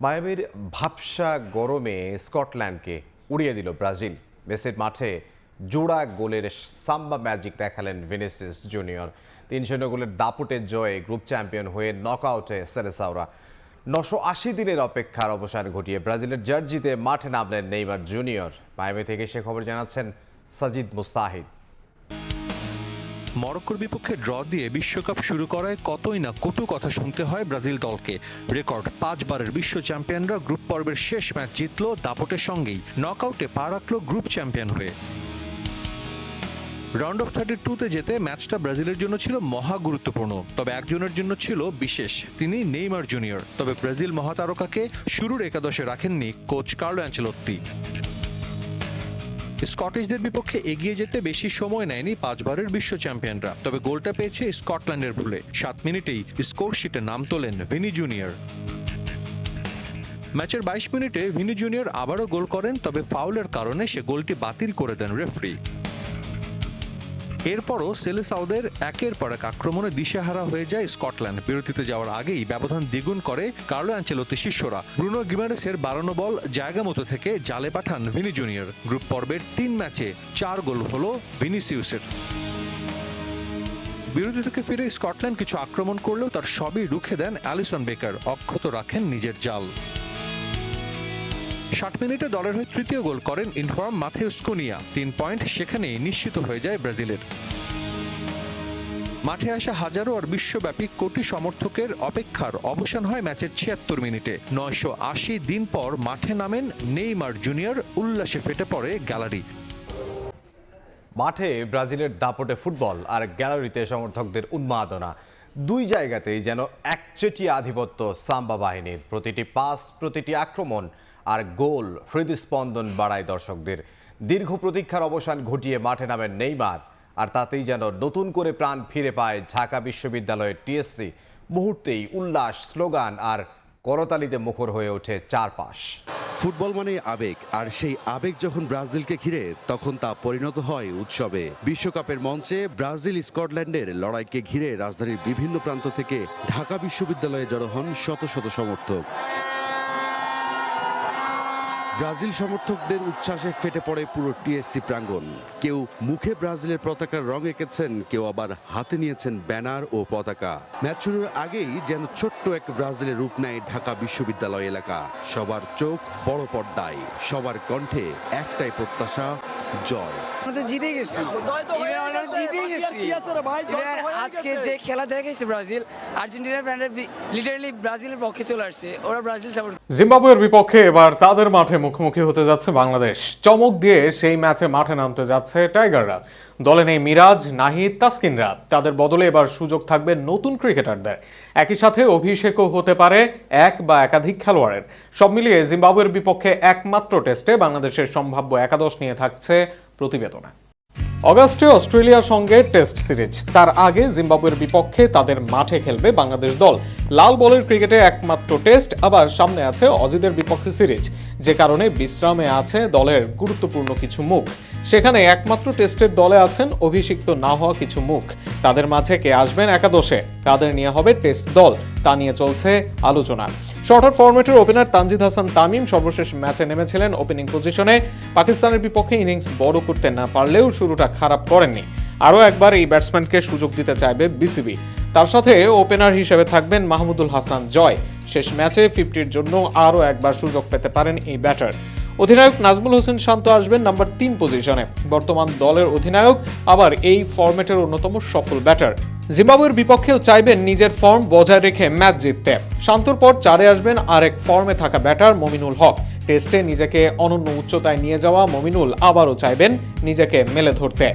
মায়ামির ভাবসা গরমে স্কটল্যান্ডকে উড়িয়ে দিল ব্রাজিল। মেসির মাঠে জোড়া গোলের সাম্বা ম্যাজিক দেখালেন ভিনিসিয়াস জুনিয়র। 3-0 গোলের দাপুটে জয়ে গ্রুপ চ্যাম্পিয়ন হয়ে নকআউটে সেলেসাওরা। 980 দিনের অপেক্ষার অবসান ঘটিয়ে ব্রাজিলের জার্জিতে মাঠে নামলেন নেইমার জুনিয়র। মায়ামি থেকে সে খবর জানাচ্ছেন সাজিদ মুস্তাহিদ। মরক্কোর বিপক্ষে ড্র দিয়ে বিশ্বকাপ শুরু করায় কতই না কটু কথা শুনতে হয় ব্রাজিল দলকে। রেকর্ড 5 বারের বিশ্ব চ্যাম্পিয়নরা গ্রুপ পর্বের শেষ ম্যাচ জিতল দাপটের সঙ্গেই নকআউটে পা রাখল গ্রুপ চ্যাম্পিয়ন হয়ে। রাউন্ড অফ 32-তে যেতে ম্যাচটা ব্রাজিলের জন্য ছিল মহা গুরুত্বপূর্ণ, তবে একজনের জন্য ছিল বিশেষ, তিনি নেইমার জুনিয়র। তবে ব্রাজিল মহাতারকাকে শুরুর একাদশে রাখেননি কোচ কার্লো অ্যানচেলোত্তি। স্কটিশদের বিপক্ষে এগিয়ে যেতে বেশি সময় নেয়নি 5 বারের বিশ্ব চ্যাম্পিয়নরা, তবে গোলটা পেয়েছে স্কটল্যান্ডের ভুলে। 7 মিনিটেই স্কোর শিটে নাম তোলেন ভিনি জুনিয়র। ম্যাচের 22 মিনিটে ভিনি জুনিয়র আবারও গোল করেন, তবে ফাউলের কারণে সে গোলটি বাতিল করে দেন রেফারি। এরপরও সেলেসাওদের একের পর এক আক্রমণে দিশেহারা হয়ে যায় স্কটল্যান্ড। বিরতিতে যাওয়ার আগেই ব্যবধান দ্বিগুণ করে কার্লো অ্যানচেলোত্তি শিষ্যরা। ব্রুনো গিমারেসের 52 বল জায়গা মতো থেকে জালে পাঠান ভিনি জুনিয়র। গ্রুপ পর্বের 3 ম্যাচে 4 গোল হলো ভিনিসিয়াসের। বিরতি থেকে ফিরে স্কটল্যান্ড কিছু আক্রমণ করলেও তার সবই রুখে দেন অ্যালিসন বেকার, অক্ষত রাখেন নিজের জাল। 60 মিনিটে দলের হয়ে তৃতীয় গোল করেন ইনফর্ম মাথেউস কুনিয়া। 3 পয়েন্ট সেখানেই নিশ্চিত হয়ে যায় ব্রাজিলের। মাঠে আসা হাজারো আর বিশ্বব্যাপী কোটি সমর্থকের অপেক্ষার অবসান হয় ম্যাচের 76 মিনিটে। 980 দিন পর মাঠে নামেন নেইমার জুনিয়র। উল্লাসে ফেটে পড়ে গ্যালারি। মাঠে ব্রাজিলের দাপটে ফুটবল আর গ্যালারিতে সমর্থকদের উন্মাদনা, দুই জায়গাতেই যেন একচেটিয়া আধিপত্য সাম্বা বাহিনীর। প্রতিটি পাস, প্রতিটি আক্রমণ আর গোল হৃদস্পন্দন বাড়ায় দর্শকদের। দীর্ঘ প্রতীক্ষার অবসান ঘটিয়ে মাঠে নামেন নেইমার, আর তাতেই যেন নতুন করে প্রাণ ফিরে পায় ঢাকা বিশ্ববিদ্যালয়ের টিএসসি। মুহূর্তেই উল্লাস, স্লোগান আর করতালিতে মুখর হয়ে ওঠে চারপাশ। ফুটবল মানে আবেগ, আর সেই আবেগ যখন ব্রাজিলকে ঘিরে তখন তা পরিণত হয় উৎসবে। বিশ্বকাপের মঞ্চে ব্রাজিল স্কটল্যান্ডের লড়াইকে ঘিরে রাজধানীর বিভিন্ন প্রান্ত থেকে ঢাকা বিশ্ববিদ্যালয়ে জড়ো হন শত শত সমর্থক। ব্রাজিল সমর্থকদের উচ্ছ্বাসে ফেটে পড়ে পুরো টিএসসি প্রাঙ্গণ। কেউ মুখে ব্রাজিলের পতাকার রং এঁকেছেন, কেউ আবার হাতে নিয়েছেন ব্যানার ও পতাকা। ম্যাচ শুরুর আগেই যেন ছোট্ট এক ব্রাজিলের রূপ নেয় ঢাকা বিশ্ববিদ্যালয় এলাকা। সবার চোখ বড় পর্দায়, সবার কণ্ঠে একটাই প্রত্যাশা, জয়। আজকে যে খেলা দেখেছে ব্রাজিল, আর্জেন্টিনার ফ্যানরা লিটারালি ব্রাজিলের পক্ষে চলে আসছে, ওরা ব্রাজিল সাপোর্ট। জিম্বাবুয়ের বিপক্ষে এবার তাদের মাঠে মুখোমুখি হতে যাচ্ছে বাংলাদেশ। চমক দিয়ে সেই ম্যাচে মাঠে নামতে যাচ্ছে টাইগাররা। দলে নেই মিরাজ, নাহিদ, তাসকিনরা। তাদের বদলে এবার সুযোগ থাকবে নতুন ক্রিকেটারদের। একই সাথে অভিষেকও হতে পারে এক বা একাধিক খেলোয়াড়ের। সব মিলিয়ে জিম্বাবুয়ের বিপক্ষে একমাত্র টেস্টে বাংলাদেশের সম্ভাব্য একাদশ নিয়ে থাকছে প্রতিবেদনে। অগাস্টে অস্ট্রেলিয়ার সঙ্গে টেস্ট সিরিজ, তার আগে জিম্বাবুয়ের বিপক্ষে তাদের মাঠে খেলবে বাংলাদেশ দল। লাল বলের ক্রিকেটে একমাত্র টেস্ট, আবার সামনে আছে অজিদের বিপক্ষে সিরিজ, যে কারণে বিশ্রামে আছে দলের গুরুত্বপূর্ণ কিছু মুখ। সেখানে একমাত্র টেস্টের দলে আছেন অভিষিক্ত না হওয়া কিছু মুখ। তাদের মাঝে কে আসবেন একাদশে, কাদের নিয়ে হবে টেস্ট দল, তা নিয়ে চলছে আলোচনা। শর্টার ফরম্যাটের ওপেনার তানজিদ হাসান তামিম সর্বশেষ ম্যাচে নেমেছিলেন ওপেনিং পজিশনে। পাকিস্তানের বিপক্ষে ইনিংস বড় করতে না পারলেও শুরুটা খারাপ করেননি। আরও একবার এই ব্যাটসম্যানকে সুযোগ দিতে চাইবে বিসিবি। তার সাথে ওপেনার হিসেবে থাকবেন মাহমুদুল হাসান জয়। শেষ ম্যাচে 50-র জন্য আরও একবার সুযোগ পেতে পারেন এই ব্যাটার। অধিনায়ক নাজমুল হোসেন শান্ত আসবেন নাম্বার 3 পজিশনে। বর্তমান দলের অধিনায়ক, আবার এই ফরম্যাটের অন্যতম সফল ব্যাটার। জিম্বাবুয়ের বিপক্ষেও চাইবেন নিজের ফর্ম বজায় রেখে ম্যাচ জিততে। শান্তর পর 4-এ আসবেন আরেক ফর্মে থাকা ব্যাটার মমিনুল হক। টেস্টে নিজেকে অনন্য উচ্চতায় নিয়ে যাওয়া মমিনুল আবারও চাইবেন নিজেকে মেলে ধরতে।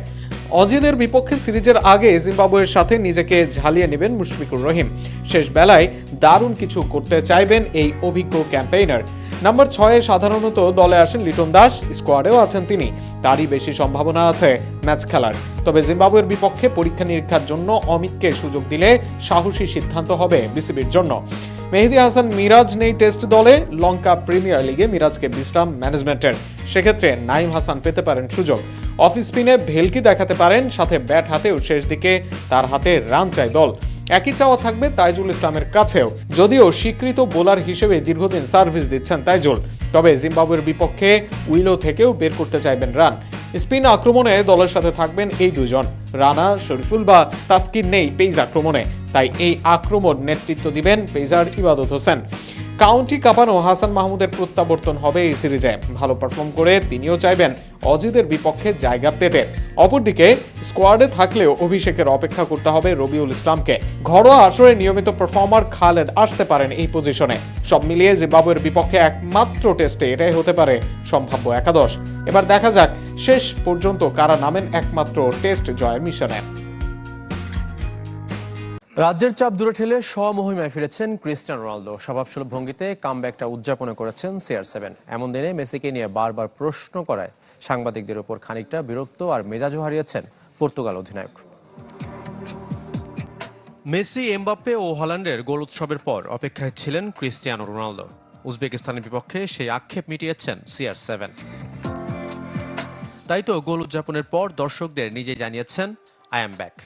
অজিদের বিপক্ষে সিরিজের আগে জিম্বাবুয়ের সাথে নিজেকে ঝালিয়ে নেবেন মুশফিকুর রহিম। শেষ বেলায় দারুণ কিছু করতে চাইবেন এই অভিজ্ঞ ক্যাম্পেইনার। নাম্বার 6-এ সাধারণত দলে আসেন লিটন দাস, স্কোয়াডেও আছেন তিনি। তারই বেশি সম্ভাবনা আছে ম্যাচ খেলার। তবে জিম্বাবুয়ের বিপক্ষে পরীক্ষা নিরীক্ষার জন্য অমিতকে সুযোগ দিলে সাহসী সিদ্ধান্ত হবে বিসিবির জন্য। মেহেদী হাসান মিরাজ নেই টেস্ট দলে। লঙ্কা প্রিমিয়ার লিগে মিরাজকে বিশ্রাম ম্যানেজমেন্টের। সেক্ষেত্রে নাইম হাসান পেতে পারেন সুযোগ। অফ স্পিনে ভেলকি দেখাতে পারেন, সাথে ব্যাট হাতেও শেষ দিকে তার হাতে রান চায় দল। একই চাওয়া থাকবে তাইজুল ইসলামের কাছেও, যদিও স্বীকৃত বোলার হিসেবে দীর্ঘদিন সার্ভিস দিচ্ছেন তাইজুল। তবে জিম্বাবুয়ের বিপক্ষে উইলো থেকেও বের করতে চাইবেন রান। স্পিন আক্রমণে দলের সাথে থাকবেন এই দুজন। রানা, শরীফুল বা তাসকিন নেই পেস আক্রমণে, তাই এই আক্রমণ নেতৃত্ব দিবেন পেসার ইবাদত হোসেন। কাউন্টি কাঁপানো হাসান মাহমুদের প্রত্যাবর্তন হবে এই সিরিজে। ভালো পারফর্ম করে তিনিও চাইবেন অজিদের বিপক্ষে জায়গা পেতে। অপরদিকে স্কোয়াডে থাকলেও অভিষেকের অপেক্ষা করতে হবে রবিউল ইসলামকে। ঘরোয়া আসরে নিয়মিত পারফর্মার খালেদ আসতে পারেন এই পজিশনে। সব মিলিয়ে জিম্বাবুয়ের বিপক্ষে একমাত্র টেস্টে এটাই হতে পারে সম্ভাব্য একাদশ। এবার দেখা যাক শেষ পর্যন্ত কারা নামেন একমাত্র টেস্ট জয়ের মিশনে। রাজ্যের চাপ দূরে ঠেলে স্বমহিমায় ফিরেছেন ক্রিস্টিয়ানো রোনালদো। স্বভাবসুলভ ভঙ্গিতে কামব্যাকটা উদযাপন করেছেন CR7। এমন দিনে মেসিকে নিয়ে বারবার প্রশ্ন করায় সাংবাদিকদের উপর খানিকটা বিরক্ত আর মেজাজও হারিয়েছেন পর্তুগাল অধিনায়ক। মেসি, এমবাপ্পে ও হল্যান্ডের গোল উৎসবের পর অপেক্ষায় ছিলেন ক্রিস্টিয়ানো রোনালদো। উজবেকিস্তানের বিপক্ষে সেই আক্ষেপ মিটিয়েছেন CR7। তাই তো গোল উদযাপনের পর দর্শকদের নিজে জানিয়েছেন, আই এম ব্যাক।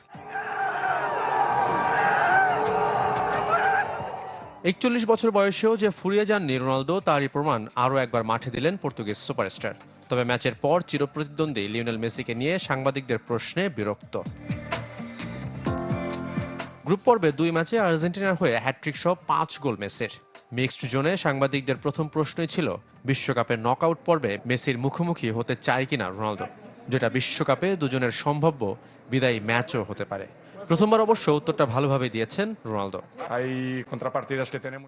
41 বছর বয়সেও যে ফুরিয়ে যাননি রোনালদো, তারই প্রমাণ আরও একবার মাঠে দিলেন পর্তুগিজ সুপারস্টার। তবে ম্যাচের পর চিরপ্রতিদ্বন্দ্বী লিওনেল মেসিকে নিয়ে সাংবাদিকদের প্রশ্নে বিরক্ত। গ্রুপ পর্বে 2 ম্যাচে আর্জেন্টিনার হয়ে হ্যাটট্রিক সহ 5 গোল মেসির। মিক্সড জোনে সাংবাদিকদের প্রথম প্রশ্নই ছিল বিশ্বকাপের নকআউট পর্বে মেসির মুখোমুখি হতে চায় কিনা রোনালদো, যেটা বিশ্বকাপে দুজনের সম্ভাব্য বিদায়ী ম্যাচও হতে পারে। প্রথমবার অবশ্য উত্তরটা ভালোভাবে দিয়েছেন রোনালদো।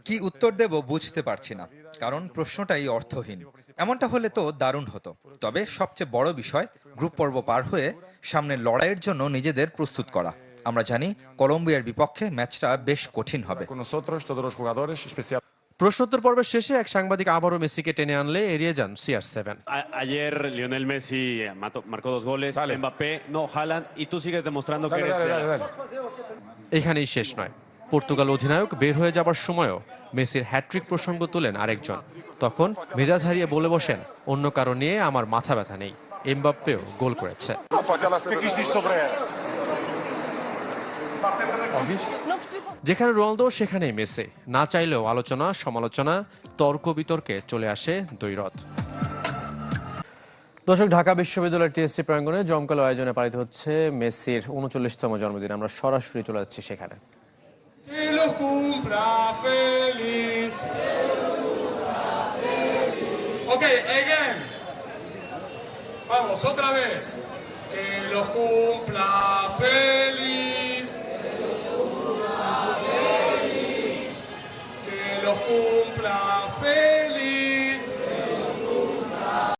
কি উত্তর দেব বুঝতে পারছি না, কারণ প্রশ্নটাই অর্থহীন। এমনটা হলে তো দারুণ হতো। তবে সবচেয়ে বড় বিষয় গ্রুপ পর্ব পার হয়ে সামনের লড়াইয়ের জন্য নিজেদের প্রস্তুত করা। আমরা জানি কলম্বিয়ার বিপক্ষে ম্যাচটা বেশ কঠিন হবে। প্রশ্নোত্তর পর্বের শেষে এক সাংবাদিক আবারও মেসিকে টেনে আনলে এড়িয়ে যান CR7। Ayer Lionel Messi marcó 2 goles, Mbappé, no, Haaland, y tú sigues demostrando que eres এখানেই শেষ নয়। পর্তুগাল অধিনায়ক বের হয়ে যাবার সময়ও মেসির হ্যাট্রিক প্রসঙ্গ তুলেন আরেকজন। তখন মেজাজ হারিয়ে বলে বসেন, অন্য কারো নিয়ে আমার মাথা ব্যথা নেই, এমবাপ্পেও গোল করেছে। যেখানে রোনালদো সেখানেই মেসি। না চাইলেও আলোচনা, সমালোচনা, তর্ক বিতর্কে চলে আসে দ্বৈরথ। দর্শক, ঢাকা বিশ্ববিদ্যালয়ের টিএসসি প্রাঙ্গণে জমকালো আয়োজনে পালিত হচ্ছে মেসির 39তম জন্মদিন। আমরা সরাসরি চলে যাচ্ছি সেখানে। Okay, again. Vamos, otra vez. Que los cumpla feliz. Que los cumpla feliz.